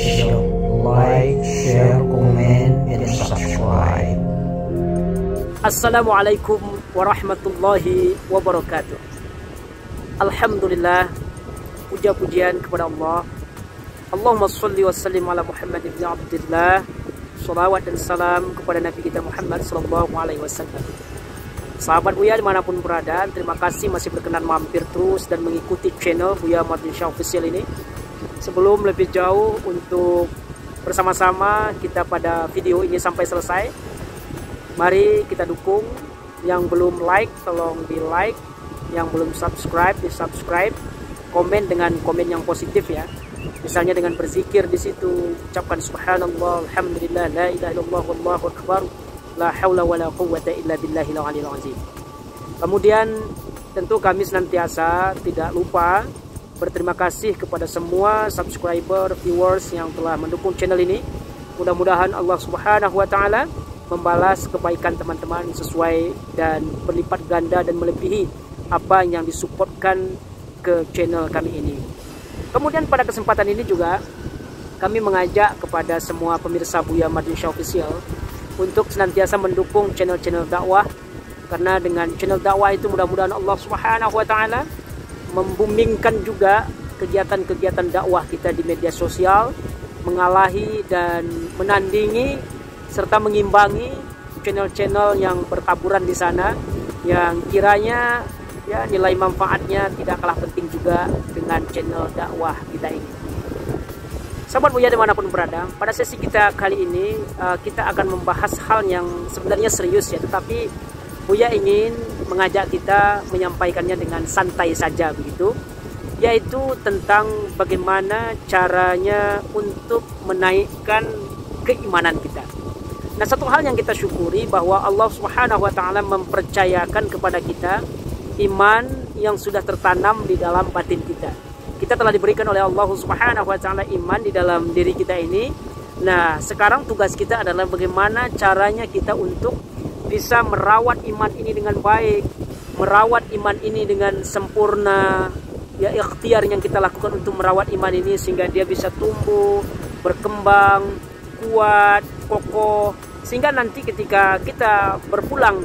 Official. Like, share, comment, and subscribe. Assalamualaikum warahmatullahi wabarakatuh. Alhamdulillah, puja-pujian kepada Allah. Allahumma sholli wa sallim ala Muhammad ibn Abdullah. Salawat dan salam kepada Nabi kita Muhammad sallallahu alaihi wasallam. Sahabat Buya dimanapun berada, terima kasih masih berkenan mampir terus dan mengikuti channel Buya Mardiansyah Official ini. Sebelum lebih jauh untuk bersama-sama kita pada video ini sampai selesai, mari kita dukung. Yang belum like, tolong di like. Yang belum subscribe, di subscribe. Komen dengan komen yang positif ya. Misalnya dengan berzikir di situ, ucapkan subhanallah, alhamdulillah, la ilaha illallah, wallahu akbar, la haula wala quwwata illa billahil aliyil azim. Kemudian tentu kami senantiasa tidak lupa berterima kasih kepada semua subscriber, viewers yang telah mendukung channel ini. Mudah-mudahan Allah Subhanahu wa taala membalas kebaikan teman-teman sesuai dan berlipat ganda dan melebihi apa yang disupportkan ke channel kami ini. Kemudian pada kesempatan ini juga kami mengajak kepada semua pemirsa Buya Mardiansyah Official untuk senantiasa mendukung channel-channel dakwah, karena dengan channel dakwah itu mudah-mudahan Allah Subhanahu wa taala membumingkan juga kegiatan-kegiatan dakwah kita di media sosial, mengalahi dan menandingi serta mengimbangi channel-channel yang bertaburan di sana yang kiranya ya nilai manfaatnya tidak kalah penting juga dengan channel dakwah kita ini. Sahabat Buya dimanapun berada, pada sesi kita kali ini kita akan membahas hal yang sebenarnya serius ya, tetapi Buya ingin mengajak kita menyampaikannya dengan santai saja begitu, yaitu tentang bagaimana caranya untuk menaikkan keimanan kita. Nah, satu hal yang kita syukuri bahwa Allah Subhanahu wa taala mempercayakan kepada kita iman yang sudah tertanam di dalam batin kita. Kita telah diberikan oleh Allah Subhanahu wa taala iman di dalam diri kita ini. Nah, sekarang tugas kita adalah bagaimana caranya kita untuk bisa merawat iman ini dengan baik, merawat iman ini dengan sempurna. Ya, ikhtiar yang kita lakukan untuk merawat iman ini sehingga dia bisa tumbuh, berkembang, kuat, kokoh, sehingga nanti ketika kita berpulang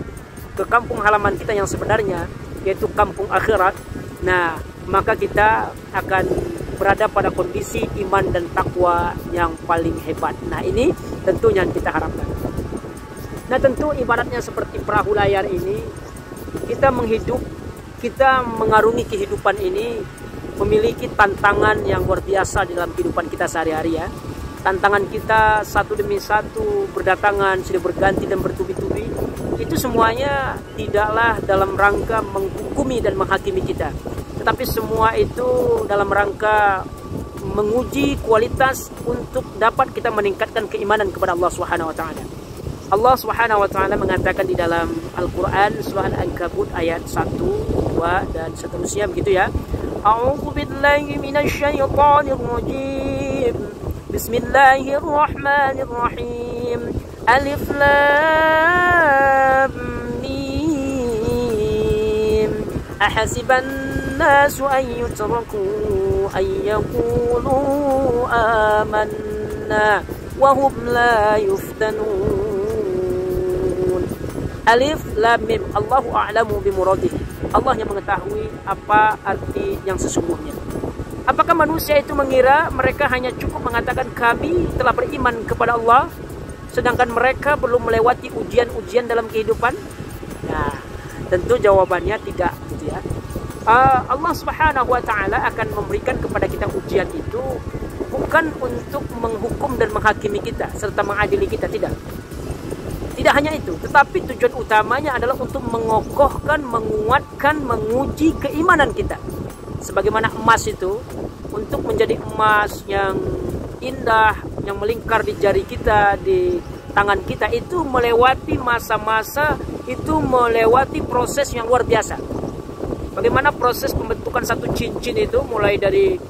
ke kampung halaman kita yang sebenarnya, yaitu kampung akhirat, nah maka kita akan berada pada kondisi iman dan takwa yang paling hebat. Nah, ini tentunya yang kita harapkan. Nah, tentu ibaratnya seperti perahu layar ini, kita mengarungi kehidupan ini memiliki tantangan yang luar biasa dalam kehidupan kita sehari-hari ya. Tantangan kita satu demi satu berdatangan, silih berganti dan bertubi-tubi. Itu semuanya tidaklah dalam rangka menghukumi dan menghakimi kita, tetapi semua itu dalam rangka menguji kualitas untuk dapat kita meningkatkan keimanan kepada Allah Subhanahu wa taala. Allah Subhanahu wa taala mengatakan di dalam Al-Qur'an surah Al-Ankabut ayat 1, 2 dan seterusnya begitu ya. A'udzu billahi minasyaitonir rajim. Bismillahirrahmanirrahim. Alif lam mim. Ahasiban nasu an yutraku an yaqulu amanna wa hum la yuftanun. Alif lam mim. Allahu a'lamu bimuradihi. Allah yang mengetahui apa arti yang sesungguhnya. Apakah manusia itu mengira mereka hanya cukup mengatakan kami telah beriman kepada Allah, sedangkan mereka belum melewati ujian-ujian dalam kehidupan? Nah, tentu jawabannya tidak, gitu ya. Allah Subhanahu wa taala akan memberikan kepada kita ujian itu bukan untuk menghukum dan menghakimi kita serta mengadili kita, tidak. Tidak hanya itu, tetapi tujuan utamanya adalah untuk mengokohkan, menguatkan, menguji keimanan kita. Sebagaimana emas itu, untuk menjadi emas yang indah, yang melingkar di jari kita, di tangan kita, itu melewati masa-masa, itu melewati proses yang luar biasa. Bagaimana proses pembentukan satu cincin itu, mulai dari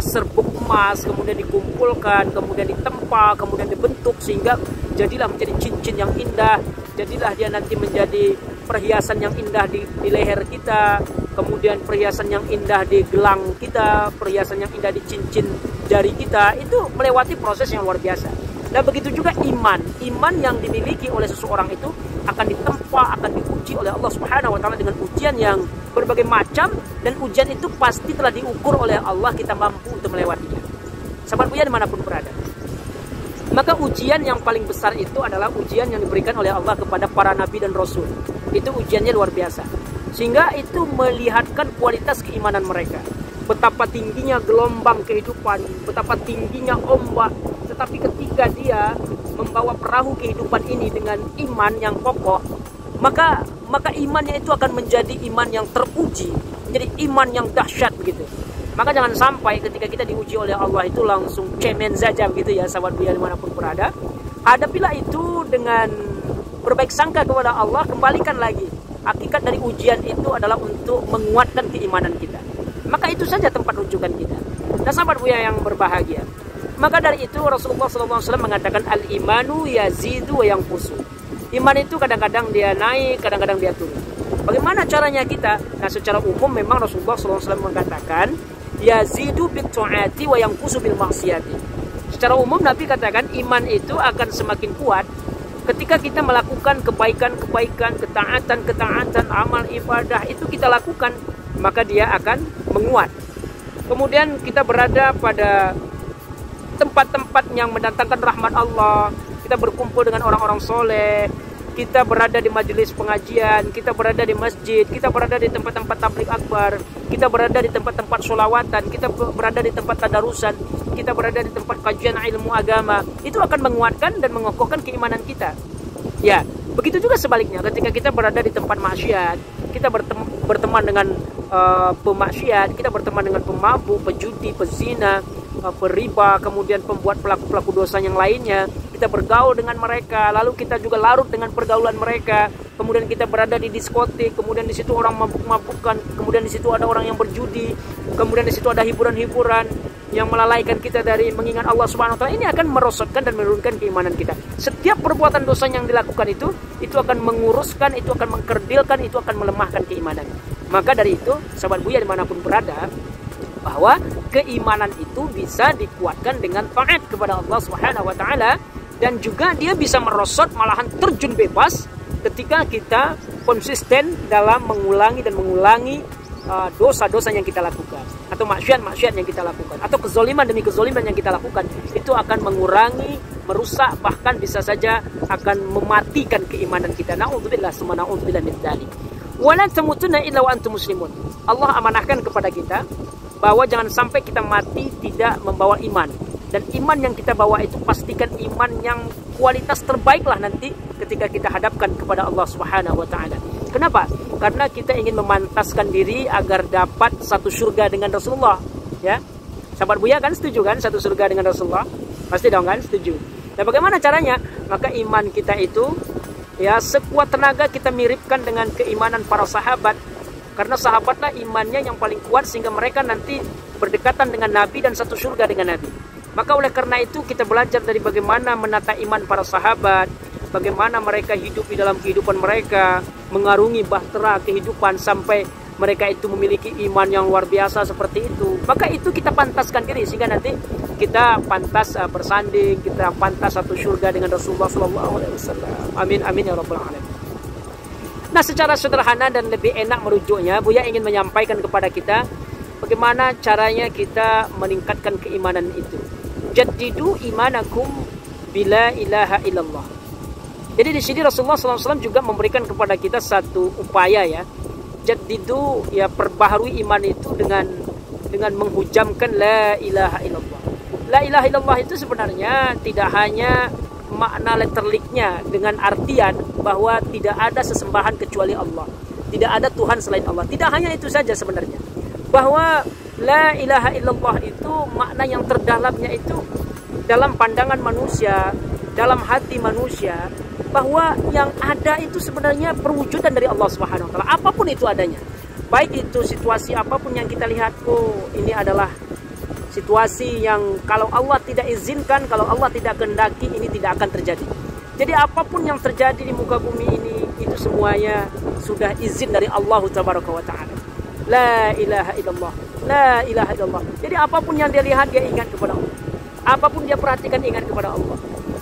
serbuk emas, kemudian dikumpulkan, kemudian ditempa, kemudian dibentuk sehingga jadilah menjadi cincin yang indah, jadilah dia nanti menjadi perhiasan yang indah di leher kita, kemudian perhiasan yang indah di gelang kita, perhiasan yang indah di cincin jari kita itu melewati proses yang luar biasa. Dan begitu juga iman yang dimiliki oleh seseorang itu akan ditempa, akan diuji oleh Allah Subhanahu wa taala dengan ujian yang berbagai macam, dan ujian itu pasti telah diukur oleh Allah, kita mampu untuk melewatinya. Sahabat Buya dimanapun berada. Maka ujian yang paling besar itu adalah ujian yang diberikan oleh Allah kepada para nabi dan rasul. Itu ujiannya luar biasa. Sehingga itu melihatkan kualitas keimanan mereka. Betapa tingginya gelombang kehidupan, betapa tingginya ombak. Tetapi ketika dia membawa perahu kehidupan ini dengan iman yang kokoh, maka imannya itu akan menjadi iman yang teruji, menjadi iman yang dahsyat begitu. Maka jangan sampai ketika kita diuji oleh Allah itu langsung cemen saja begitu ya, sahabat Buya dimanapun berada. Hadapilah itu dengan berbaik sangka kepada Allah, kembalikan lagi. Hakikat dari ujian itu adalah untuk menguatkan keimanan kita. Maka itu saja tempat rujukan kita. Nah sahabat Buya yang berbahagia, maka dari itu Rasulullah SAW mengatakan al-imanu yazidu wa yanqusu. Iman itu kadang-kadang dia naik, kadang-kadang dia turun. Bagaimana caranya kita? Nah secara umum memang Rasulullah SAW mengatakan yazidu bil ta'ati wa yanqusu bil maksiyati. Secara umum Nabi katakan iman itu akan semakin kuat ketika kita melakukan kebaikan-kebaikan, ketaatan-ketaatan, amal ibadah itu kita lakukan, maka dia akan menguat. Kemudian kita berada pada tempat-tempat yang mendatangkan rahmat Allah, kita berkumpul dengan orang-orang soleh, kita berada di majelis pengajian, kita berada di masjid, kita berada di tempat-tempat tabligh akbar, kita berada di tempat-tempat sholawatan, kita berada di tempat tadarusan, kita berada di tempat kajian ilmu agama. Itu akan menguatkan dan mengokohkan keimanan kita. Ya, begitu juga sebaliknya ketika kita berada di tempat maksiat, kita berteman dengan pemaksiat, kita berteman dengan pemabuk, pejudi, pezina, periba, kemudian pembuat pelaku-pelaku dosa yang lainnya. Kita bergaul dengan mereka, lalu kita juga larut dengan pergaulan mereka. Kemudian kita berada di diskotik, kemudian di situ orang mabuk-mabukan, kemudian di situ ada orang yang berjudi, kemudian di situ ada hiburan-hiburan yang melalaikan kita dari mengingat Allah Subhanahu wa taala. Ini akan merosotkan dan menurunkan keimanan kita. Setiap perbuatan dosa yang dilakukan itu akan menguruskan, itu akan mengkerdilkan, itu akan melemahkan keimanan. Maka dari itu, sahabat Buya dimanapun berada, bahwa keimanan itu bisa dikuatkan dengan taat kepada Allah Subhanahu wa taala, dan juga dia bisa merosot, malahan terjun bebas ketika kita konsisten dalam mengulangi dosa-dosa yang kita lakukan, atau maksiat-maksiat yang kita lakukan, atau kezoliman demi kezoliman yang kita lakukan. Itu akan mengurangi, merusak, bahkan bisa saja akan mematikan keimanan kita. Na'udzubillah summa na'udzubillah min dzalik. Walan tamutunna illa wa antum muslimun. Allah amanahkan kepada kita bahwa jangan sampai kita mati tidak membawa iman. Dan iman yang kita bawa itu pastikan iman yang kualitas terbaik lah nanti ketika kita hadapkan kepada Allah Subhanahu wa taala. Kenapa? Karena kita ingin memantaskan diri agar dapat satu surga dengan Rasulullah, ya. Sahabat Buya kan setuju kan satu surga dengan Rasulullah? Pasti dong kan setuju. Nah, bagaimana caranya? Maka iman kita itu ya sekuat tenaga kita miripkan dengan keimanan para sahabat. Karena sahabatlah imannya yang paling kuat sehingga mereka nanti berdekatan dengan Nabi dan satu surga dengan Nabi. Maka oleh karena itu kita belajar dari bagaimana menata iman para sahabat, bagaimana mereka hidup di dalam kehidupan mereka, mengarungi bahtera kehidupan sampai mereka itu memiliki iman yang luar biasa seperti itu. Maka itu kita pantaskan diri sehingga nanti kita pantas bersanding, kita pantas satu surga dengan Rasulullah SAW. Amin amin ya rabbal alamin. Nah, secara sederhana dan lebih enak merujuknya, Buya ingin menyampaikan kepada kita bagaimana caranya kita meningkatkan keimanan itu. Jaddidu imanakum bila ilaha illallah. Jadi di sini Rasulullah SAW juga memberikan kepada kita satu upaya ya. Jaddidu ya, perbaharui iman itu dengan menghujamkan la ilaha illallah. La ilaha illallah itu sebenarnya tidak hanya makna letterliknya dengan artian bahwa tidak ada sesembahan kecuali Allah, tidak ada Tuhan selain Allah. Tidak hanya itu saja sebenarnya, bahwa la ilaha illallah itu makna yang terdalamnya itu dalam pandangan manusia, dalam hati manusia, bahwa yang ada itu sebenarnya perwujudan dari Allah Subhanahu wa taala, apapun itu adanya. Baik itu situasi apapun yang kita lihat, oh ini adalah situasi yang kalau Allah tidak izinkan, kalau Allah tidak kehendaki, ini tidak akan terjadi. Jadi apapun yang terjadi di muka bumi ini, itu semuanya sudah izin dari Allah Tabaraka wa Ta'ala. La ilaha illallah. La ilaha illallah. Jadi apapun yang dia lihat, dia ingat kepada Allah. Apapun dia perhatikan, ingat kepada Allah.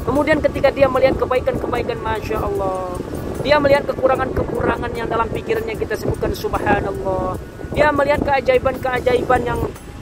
Kemudian ketika dia melihat kebaikan-kebaikan, Masya Allah. Dia melihat kekurangan-kekurangan yang dalam pikirannya, kita sebutkan subhanallah. Dia melihat keajaiban-keajaiban yang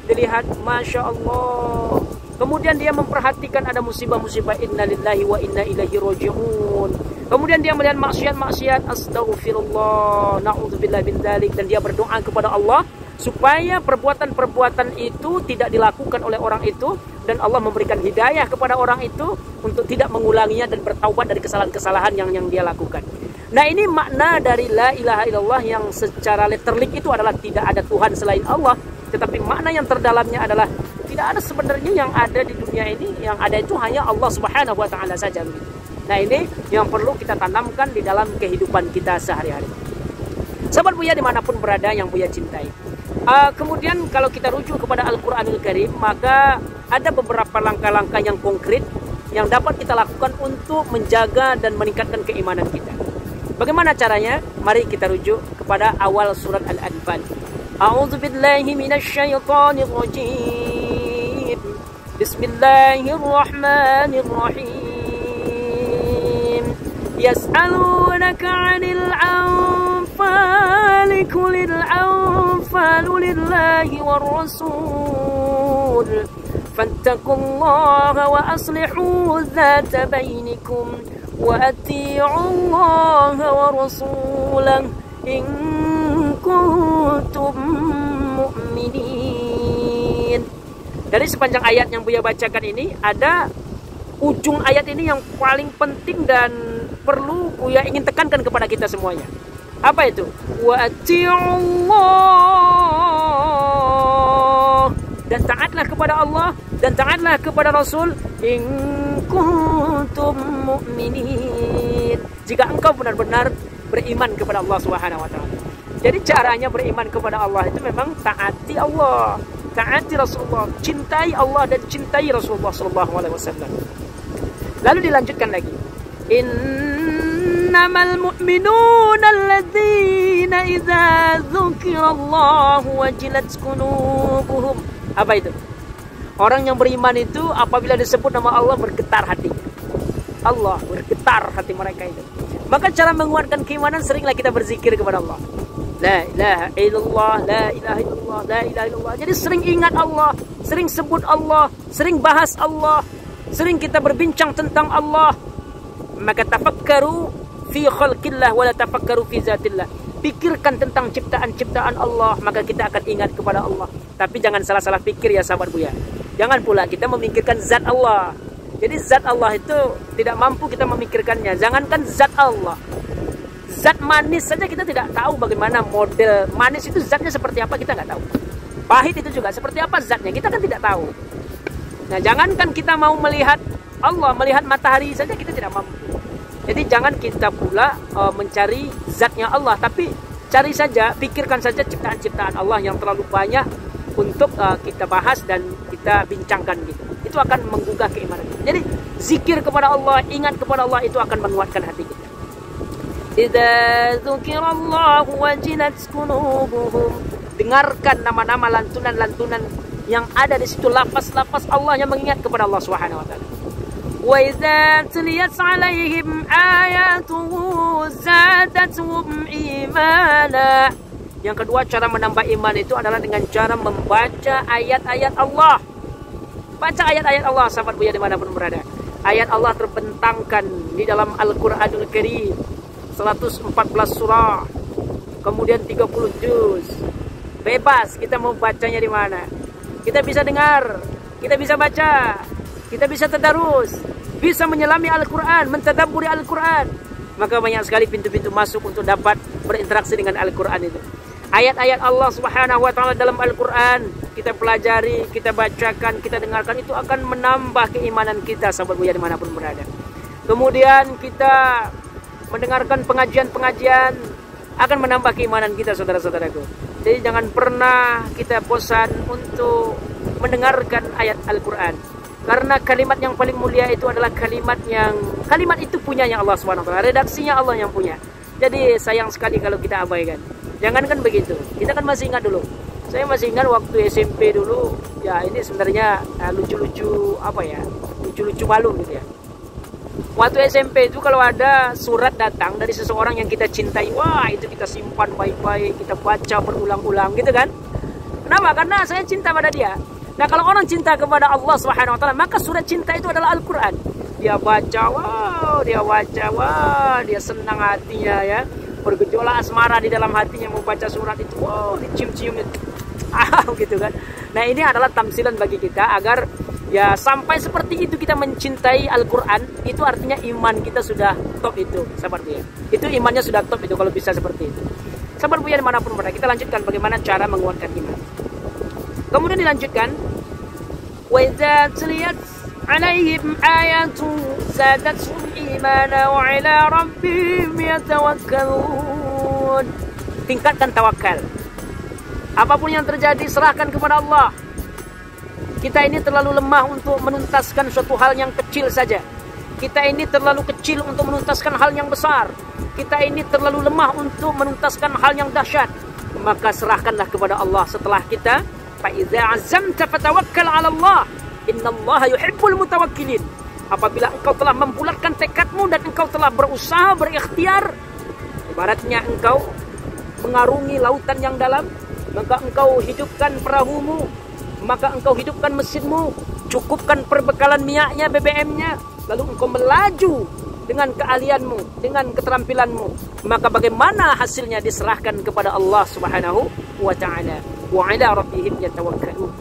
dilihat, Masya Allah. Kemudian dia memperhatikan ada musibah-musibah, innalillahi wa inna ilaihi raji'un. Kemudian dia melihat maksiat-maksiat, astaghfirullah, na'udzubillah min dzalik, dan dia berdoa kepada Allah supaya perbuatan-perbuatan itu tidak dilakukan oleh orang itu, dan Allah memberikan hidayah kepada orang itu untuk tidak mengulanginya dan bertaubat dari kesalahan-kesalahan yang dia lakukan. Nah, ini makna dari la ilaha illallah yang secara letterlik itu adalah tidak ada Tuhan selain Allah. Tetapi makna yang terdalamnya adalah tidak ada sebenarnya yang ada di dunia ini, yang ada itu hanya Allah Subhanahu wa Ta'ala saja. Nah, ini yang perlu kita tanamkan di dalam kehidupan kita sehari-hari. Sahabat Buya dimanapun berada yang Buya cintai. Kemudian kalau kita rujuk kepada Al-Quranul Karim, maka ada beberapa langkah-langkah yang konkret yang dapat kita lakukan untuk menjaga dan meningkatkan keimanan kita. Bagaimana caranya? Mari kita rujuk kepada awal surat Al-Anfal. A'udzu billahi minasyaitonir rajim. Bismillahirrahmanirrahim. Yas'alunaka 'anil anfal, qulil anfalu lillahi war rasul. Fattaqullaha wa aslihu dzata bainakum wa ati'u Allah wa rasulahu in kuntum mu'minin. Dari sepanjang ayat yang Buya bacakan ini, ada ujung ayat ini yang paling penting dan perlu Buya ingin tekankan kepada kita semuanya. Apa itu? Wa ati'u Allah, dan taatlah kepada Allah dan taatlah kepada Rasul, in kuntum mu'minin, jika engkau benar-benar beriman kepada Allah Subhanahu wa Ta'ala. Jadi caranya beriman kepada Allah itu memang taati Allah, taati Rasulullah, cintai Allah dan cintai Rasulullah sallallahu alaihi wasallam. Lalu dilanjutkan lagi, innamal mu'minuna alladzina idza dzukirallahu wajilat qulubuhum. Apa itu? Orang yang beriman itu apabila disebut nama Allah bergetar hatinya. Allah bergetar hati mereka itu. Maka cara menguatkan keimanan, seringlah kita berzikir kepada Allah. La ilaha illallah, la ilaha illallah, la ilaha illallah. Jadi sering ingat Allah, sering sebut Allah, sering bahas Allah, sering kita berbincang tentang Allah. Maka tafakkaru fi khalqillah wa la tafakkaru fi zatillah. Pikirkan tentang ciptaan-ciptaan Allah, maka kita akan ingat kepada Allah. Tapi jangan salah-salah pikir ya sahabat Buya. Jangan pula kita memikirkan zat Allah. Jadi zat Allah itu tidak mampu kita memikirkannya. Jangankan zat Allah, zat manis saja kita tidak tahu bagaimana model manis itu, zatnya seperti apa kita nggak tahu. Pahit itu juga seperti apa zatnya, kita kan tidak tahu. Nah, jangankan kita mau melihat Allah, melihat matahari saja kita tidak mampu. Jadi jangan kita pula mencari zatnya Allah, tapi cari saja, pikirkan saja ciptaan-ciptaan Allah yang terlalu banyak untuk kita bahas dan kita bincangkan gitu. Itu akan menggugah keimanan kita. Jadi zikir kepada Allah, ingat kepada Allah, itu akan menguatkan hati kita. Idza dzukirallahu wajilat qulubuhum. Dengarkan nama-nama lantunan-lantunan yang ada di situ, lafaz-lafaz Allah yang mengingat kepada Allah Subhanahu wa taala. Wa idza tuliyat 'alaihim ayatuhu zadatuhum imana. Yang kedua, cara menambah iman itu adalah dengan cara membaca ayat-ayat Allah. Baca ayat-ayat Allah, sahabat Buya dimanapun berada. Ayat Allah terbentangkan di dalam Al-Quranul Karim, 114 surah, kemudian 30 juz. Bebas kita mau bacanya di mana. Kita bisa dengar, kita bisa baca, kita bisa tadarus, bisa menyelami Al-Quran, mentadabburi Al-Quran. Maka banyak sekali pintu-pintu masuk untuk dapat berinteraksi dengan Al-Quran itu. Ayat-ayat Allah Subhanahu wa Ta'ala dalam Al-Quran kita pelajari, kita bacakan, kita dengarkan, itu akan menambah keimanan kita, sahabat Buya dimanapun berada. Kemudian kita mendengarkan pengajian-pengajian akan menambah keimanan kita, saudara-saudaraku. Jadi jangan pernah kita bosan untuk mendengarkan ayat Al-Quran, karena kalimat yang paling mulia itu adalah kalimat itu punyanya Allah Subhanahu wa Ta'ala, redaksinya Allah yang punya. Jadi sayang sekali kalau kita abaikan. Jangankan begitu, kita kan masih ingat dulu Saya masih ingat waktu SMP dulu, ya ini sebenarnya lucu-lucu apa ya, lucu-lucu malu gitu ya. Waktu SMP itu kalau ada surat datang dari seseorang yang kita cintai, wah itu kita simpan baik-baik, kita baca berulang-ulang gitu kan. Kenapa? Karena saya cinta pada dia. Nah kalau orang cinta kepada Allah Subhanahu Wa Taala, maka surat cinta itu adalah Al-Quran. Dia baca, wow, dia baca, wah, dia senang hatinya ya. Bergejolak asmara di dalam hatinya mau baca surat itu, wow, dicium-cium itu. Gitu kan. Nah ini adalah tamsilan bagi kita agar ya sampai seperti itu kita mencintai Al-Quran. Itu artinya iman kita sudah top itu, sahabat Buya. Itu imannya sudah top itu kalau bisa seperti itu. Sahabat Buya dimanapun berada, kita lanjutkan bagaimana cara menguatkan iman. Kemudian dilanjutkan, wa idza tuliyat alaihim ayatu zadatuhum imana wa ala rabbihim yatawakkalun. Tingkatkan tawakal. Apapun yang terjadi, serahkan kepada Allah. Kita ini terlalu lemah untuk menuntaskan suatu hal yang kecil saja. Kita ini terlalu kecil untuk menuntaskan hal yang besar. Kita ini terlalu lemah untuk menuntaskan hal yang dahsyat. Maka serahkanlah kepada Allah setelah kita. Fa idza azamta fatawakkal 'ala Allah. Innallaha yuhibbul mutawakkilin. Apabila engkau telah membulatkan tekadmu dan engkau telah berusaha, berikhtiar, ibaratnya engkau mengarungi lautan yang dalam, maka engkau hidupkan perahumu, maka engkau hidupkan mesinmu, cukupkan perbekalan minyaknya, BBM-nya, lalu engkau melaju dengan keahlianmu, dengan keterampilanmu, maka bagaimana hasilnya diserahkan kepada Allah Subhanahu wa Ta'ala. Wa 'ala rabbihim yatawakkalun.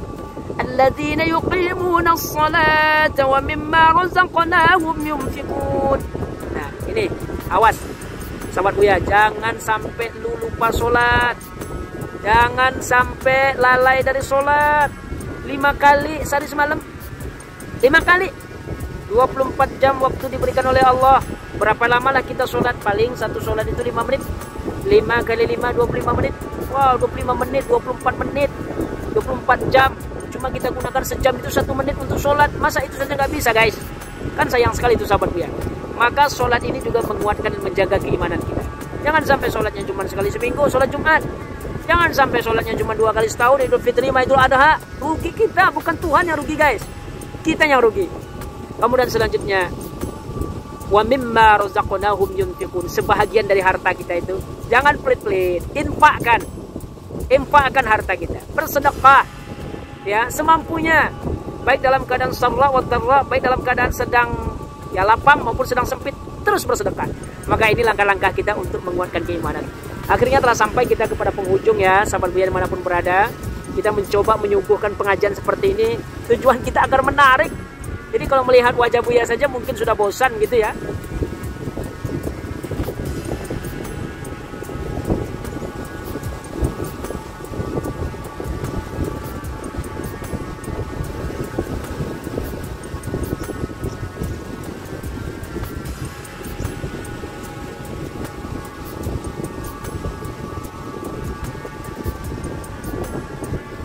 Alladzina yuqimuna as-salata wa mimma razaqnahum yunfiqun. Nah, ini awas sahabat Buya, jangan sampai lu lupa sholat. Jangan sampai lalai dari sholat. 5 kali sehari semalam. 5 kali. 24 jam waktu diberikan oleh Allah. Berapa lamalah kita sholat? Paling satu sholat itu 5 menit. 5 kali 5, 25 menit. Wow, 25 menit, 24 menit. 24 jam. Cuma kita gunakan sejam itu 1 menit untuk sholat. Masa itu saja nggak bisa, guys? Kan sayang sekali itu sahabat Buya. Maka sholat ini juga menguatkan dan menjaga keimanan kita. Jangan sampai sholatnya cuma sekali seminggu, sholat Jumat. Jangan sampai sholatnya cuma 2 kali setahun, Idul Fitri, Idul Adha. Rugi kita, bukan Tuhan yang rugi, guys. Kita yang rugi. Kemudian selanjutnya, wa mimma razaqnahum yunfiqun. Sebahagian dari harta kita itu jangan pelit-pelit, infakkan. Infakkan harta kita. Bersedekah ya semampunya. Baik dalam keadaan sarra wa dharra, baik dalam keadaan sedang ya lapang maupun sedang sempit, terus bersedekah. Maka ini langkah-langkah kita untuk menguatkan keimanan. Akhirnya telah sampai kita kepada penghujung ya, sahabat Buya dimanapun berada. Kita mencoba menyuguhkan pengajian seperti ini. Tujuan kita agar menarik. Jadi kalau melihat wajah Buya saja mungkin sudah bosan gitu ya.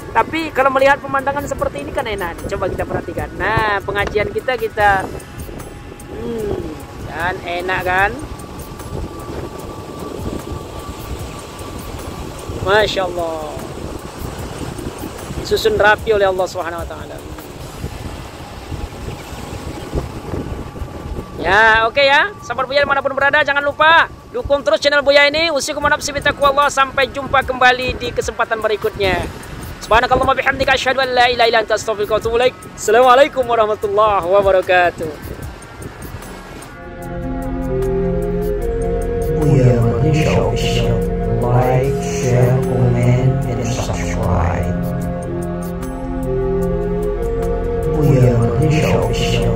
Tapi kalau melihat pemandangan seperti ini kan enak. Coba kita perhatikan. Nah, pengajian kita kan enak kan? Masya Allah. Disusun rapi oleh Allah Subhanahu Wa Taala. Ya, oke ya. Sahabat Buya dimanapun berada, jangan lupa dukung terus channel Buya ini. Usikum nafsi bitaqwallah. Sampai jumpa kembali di kesempatan berikutnya. Subhanakallahumma bihamdika asyhadu an la ilaha illa anta astaghfiruka wa atubu ilaik. Assalamualaikum warahmatullahi wabarakatuh. Buya Malaysia Official. Like, share, comment, and subscribe. Buya Malaysia Official.